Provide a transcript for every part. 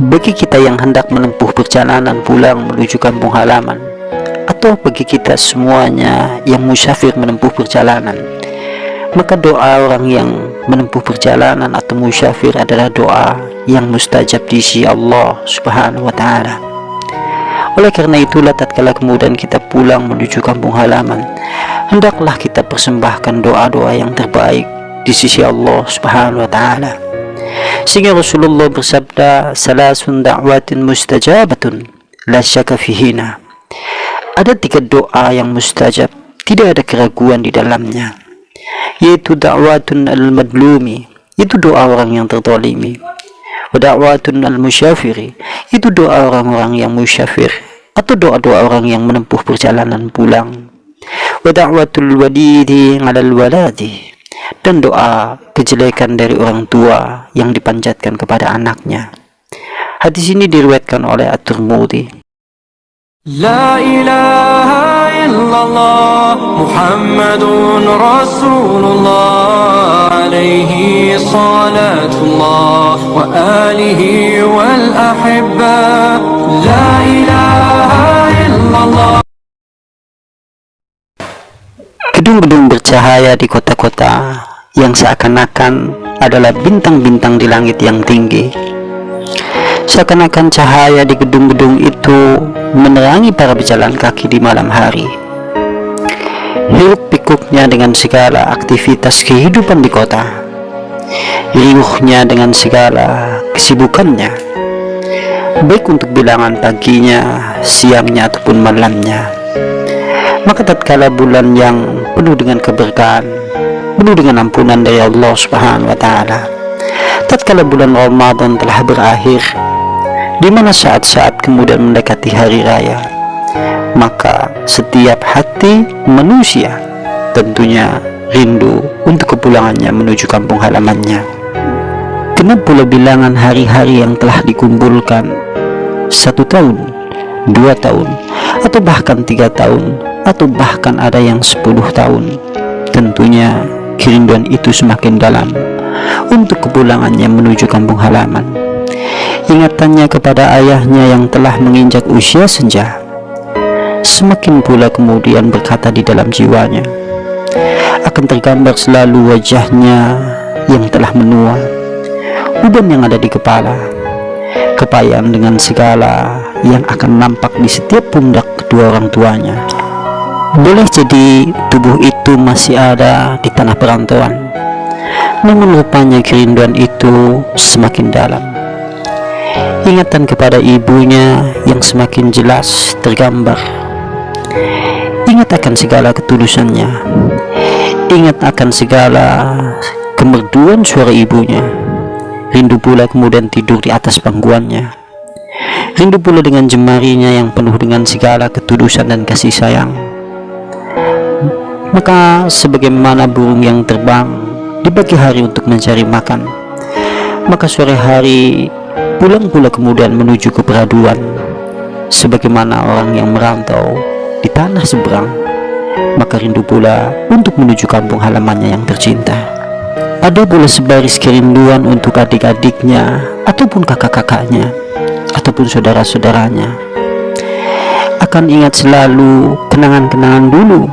Bagi kita yang hendak menempuh perjalanan pulang menuju kampung halaman, atau bagi kita semuanya yang musafir menempuh perjalanan, maka doa orang yang menempuh perjalanan atau musafir adalah doa yang mustajab di sisi Allah Subhanahu wa Ta'ala. Oleh karena itulah, tatkala kemudian kita pulang menuju kampung halaman, hendaklah kita persembahkan doa-doa yang terbaik di sisi Allah Subhanahu wa Ta'ala. Sehingga Rasulullah bersabda, salasun da'watin mustajabatun la syaka fihina. Ada 3 doa yang mustajab, tidak ada keraguan di dalamnya, yaitu da'watun al-madlumi, itu doa orang yang terzalimi, wa da'watun al-musyafiri, itu doa orang-orang yang musyafir atau doa-doa orang yang menempuh perjalanan pulang, wa da'watul walidi 'alal waladi, dan doa kejelekan dari orang tua yang dipanjatkan kepada anaknya. Hadis ini diriwayatkan oleh At-Tirmidzi. La ilaha illallah Muhammadun Rasulullah alaihi salatullah wa alihi wal ahibba. La ilaha illallah. Gedung-gedung bercahaya di kota-kota yang seakan-akan adalah bintang-bintang di langit yang tinggi. Seakan-akan cahaya di gedung-gedung itu menerangi para pejalan kaki di malam hari. Hiruk pikuknya dengan segala aktivitas kehidupan di kota, riuhnya dengan segala kesibukannya, baik untuk bilangan paginya, siangnya ataupun malamnya. Maka tatkala bulan yang penuh dengan keberkahan, penuh dengan ampunan dari Allah Subhanahu wa Ta'ala, tatkala bulan Ramadan telah berakhir, di mana saat-saat kemudian mendekati hari raya, maka setiap hati manusia tentunya rindu untuk kepulangannya menuju kampung halamannya. Genap pula bilangan hari-hari yang telah dikumpulkan, 1 tahun, 2 tahun, atau bahkan 3 tahun, atau bahkan ada yang 10 tahun. Tentunya kerinduan itu semakin dalam untuk kepulangannya menuju kampung halaman. Ingatannya kepada ayahnya yang telah menginjak usia senja semakin pula kemudian berkata di dalam jiwanya. Akan tergambar selalu wajahnya yang telah menua, uban yang ada di kepala, kepayang dengan segala yang akan nampak di setiap pundak kedua orang tuanya. Boleh jadi tubuh itu masih ada di tanah perantauan, namun rupanya kerinduan itu semakin dalam. Ingatan kepada ibunya yang semakin jelas tergambar. Ingat akan segala ketulusannya, ingat akan segala kemerduan suara ibunya. Rindu pula kemudian tidur di atas pangkuannya. Rindu pula dengan jemarinya yang penuh dengan segala ketulusan dan kasih sayang. Maka sebagaimana burung yang terbang di pagi hari untuk mencari makan, maka sore hari pulang pula kemudian menuju ke peraduan. Sebagaimana orang yang merantau di tanah seberang, maka rindu pula untuk menuju kampung halamannya yang tercinta. Ada pula sebaris kerinduan untuk adik-adiknya ataupun kakak-kakaknya ataupun saudara-saudaranya. Akan ingat selalu kenangan-kenangan dulu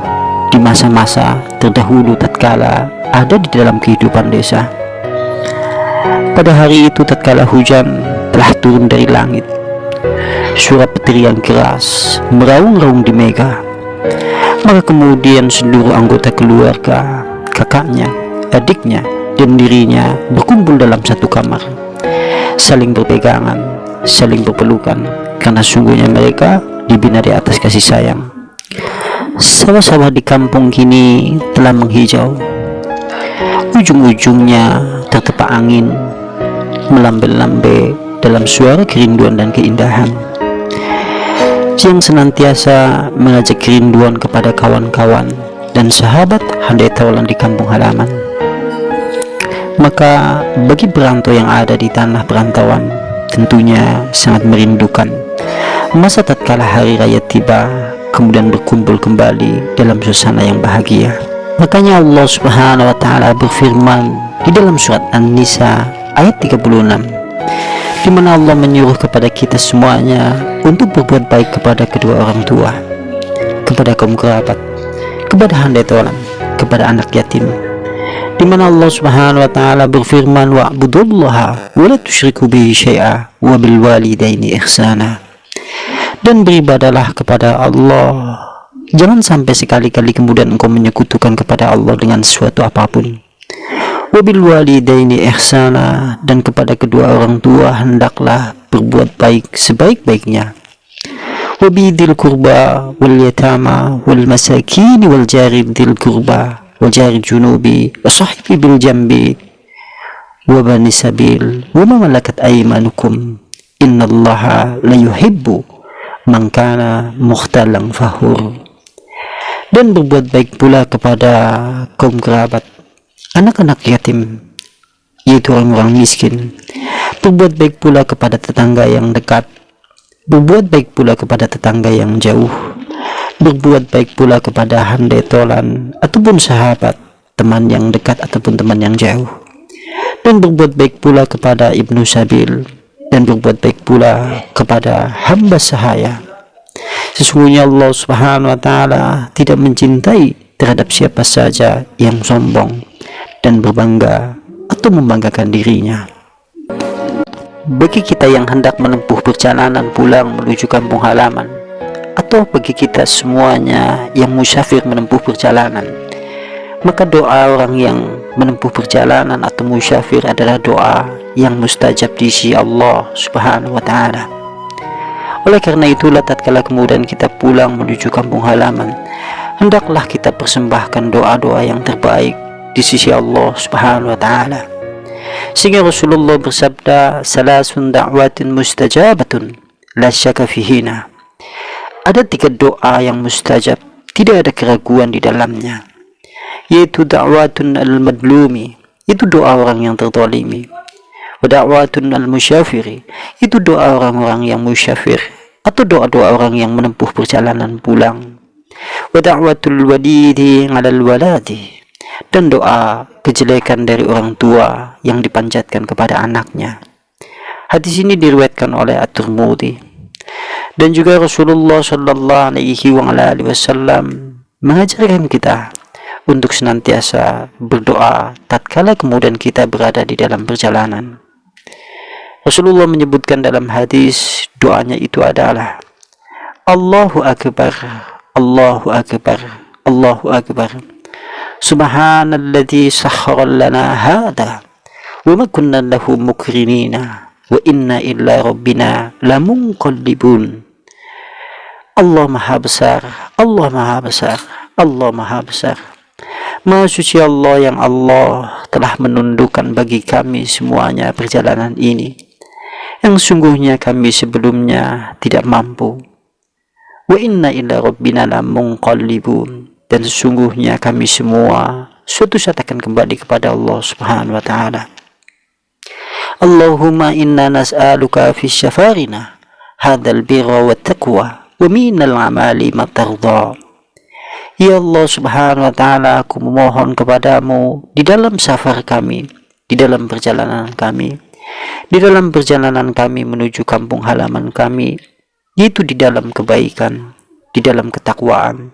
di masa-masa terdahulu tatkala ada di dalam kehidupan desa. Pada hari itu tatkala hujan telah turun dari langit, suara petir yang keras meraung-raung di mega, maka kemudian seluruh anggota keluarga, kakaknya, adiknya, dan dirinya berkumpul dalam satu kamar, saling berpegangan, saling berpelukan, karena sungguhnya mereka dibina di atas kasih sayang. Sawah-sawah di kampung kini telah menghijau, ujung-ujungnya tertepa angin, melambai-lambai dalam suara kerinduan dan keindahan, yang senantiasa mengajak kerinduan kepada kawan-kawan dan sahabat handai taulan di kampung halaman. Maka bagi perantau yang ada di tanah perantauan, tentunya sangat merindukan masa tatkala hari raya tiba, kemudian berkumpul kembali dalam suasana yang bahagia. Makanya Allah Subhanahu wa Ta'ala berfirman di dalam surat An-Nisa ayat 36, di di mana Allah menyuruh kepada kita semuanya untuk berbuat baik kepada kedua orang tua, kepada kaum kerabat, kepada handai tolan, kepada anak yatim, di mana Allah Subhanahu wa taala berfirman, wa'budullaha wa la tusyriku bihi syai'a wa bil walidaini ihsana. Dan beribadalah kepada Allah, jangan sampai sekali-kali kemudian engkau menyekutukan kepada Allah dengan sesuatu apapun. Wabil walidaini ihsana, dan kepada kedua orang tua hendaklah berbuat baik sebaik-baiknya. Wabidil kurba wal yatama wal masakin wal jari dil kurba wal jari junubi wa sahibi bil jambi wa bani sabil wa ma malakat aymanukum innallaha la yuhibbu man kana mukhtalan fakhur. Dan berbuat baik pula kepada kaum kerabat, anak-anak yatim, yaitu orang-orang miskin. Berbuat baik pula kepada tetangga yang dekat, berbuat baik pula kepada tetangga yang jauh, berbuat baik pula kepada handai tolan ataupun sahabat, teman yang dekat ataupun teman yang jauh, dan berbuat baik pula kepada ibnu sabil, dan berbuat baik pula kepada hamba sahaya. Sesungguhnya Allah Subhanahu wa taala tidak mencintai terhadap siapa saja yang sombong dan berbangga atau membanggakan dirinya. Bagi kita yang hendak menempuh perjalanan pulang menuju kampung halaman, atau bagi kita semuanya yang musafir menempuh perjalanan, maka doa orang yang menempuh perjalanan atau musafir adalah doa yang mustajab di sisi Allah Subhanahu wa taala. Oleh karena itulah tatkala kemudian kita pulang menuju kampung halaman, hendaklah kita persembahkan doa-doa yang terbaik di sisi Allah Subhanahu wa taala. Sehingga Rasulullah bersabda, salasun da'watin mustajabatun la syaka fihina. Ada 3 doa yang mustajab, tidak ada keraguan di dalamnya, yaitu da'watun al-madlumi, itu doa orang yang terzalimi, wa da'watun al-musyafiri, itu doa orang-orang yang musyafir atau doa-doa orang yang menempuh perjalanan pulang, wa da'watul walidi 'alal waladi, dan doa kejelekan dari orang tua yang dipanjatkan kepada anaknya. Hadis ini diriwayatkan oleh At-Tirmidzi. Dan juga Rasulullah sallallahu alaihi wasallam mengajarkan kita untuk senantiasa berdoa tatkala kemudian kita berada di dalam perjalanan. Rasulullah menyebutkan dalam hadis, doanya itu adalah Allahu Akbar, Allahu Akbar, Allahu Akbar, Subhanalladzi sakhkhara lana hadza wa ma kunna lahu mukrinina wa inna illa rabbina lamunqallibun. Allah Maha Besar, Allah Maha Besar, Allah Maha Besar. Maha suci Allah yang Allah telah menundukkan bagi kami semuanya perjalanan ini, yang sungguhnya kami sebelumnya tidak mampu. Wa inna illa rabbina lamunqallibun, dan sesungguhnya kami semua suatu saat akan kembali kepada Allah Subhanahu wa taala. Allahumma inna nas'aluka fi syafarina hadzal birra wat taqwa wa minal amali ma tardha. Ya Allah Subhanahu wa taala, aku memohon kepadamu di dalam safar kami, di dalam perjalanan kami, di dalam perjalanan kami menuju kampung halaman kami, yaitu di dalam kebaikan, di dalam ketakwaan,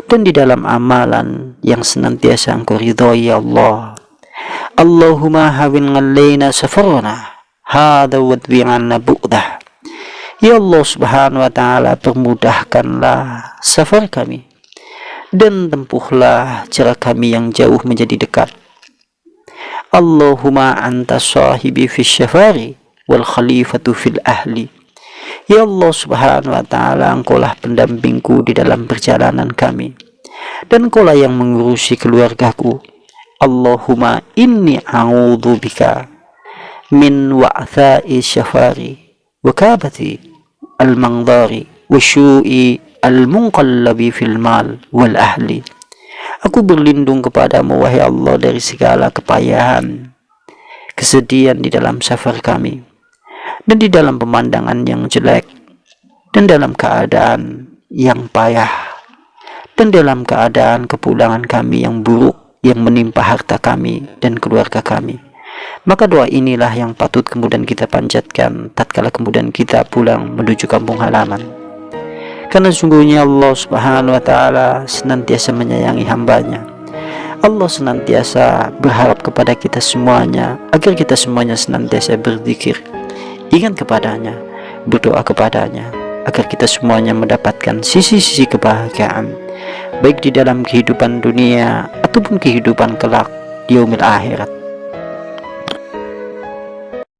dan di dalam amalan yang senantiasa Engkau ridhoi ya Allah. Allahumma hawin alaina safarana hadza wadwi 'anna bu'dah. Ya Allah Subhanahu wa taala, permudahkanlah safar kami dan tempuhlah jarak kami yang jauh menjadi dekat. Allahumma anta sahibi fis syafari wal khalifatu fil ahli. Ya Allah Subhanahu wa taala, Engkaulah pendampingku di dalam perjalanan kami, dan Engkaulah yang mengurusi keluargaku. Allahumma inni a'udzu bika min wa'tha'i syafari wa kabati al-mangdari wa syu'i al-munqallabi fil mal wal ahli. Aku berlindung kepadamu wahai Allah dari segala kepayahan, kesedihan di dalam safar kami, dan di dalam pemandangan yang jelek, dan dalam keadaan yang payah, dan dalam keadaan kepulangan kami yang buruk yang menimpa harta kami dan keluarga kami, Maka doa inilah yang patut kemudian kita panjatkan tatkala kemudian kita pulang menuju kampung halaman. Karena sungguhnya Allah Subhanahu wa taala senantiasa menyayangi hambanya. Allah senantiasa berharap kepada kita semuanya agar kita semuanya senantiasa berzikir, ingat kepadanya, berdoa kepadanya, agar kita semuanya mendapatkan sisi-sisi kebahagiaan, baik di dalam kehidupan dunia ataupun kehidupan kelak di yaumil akhirat.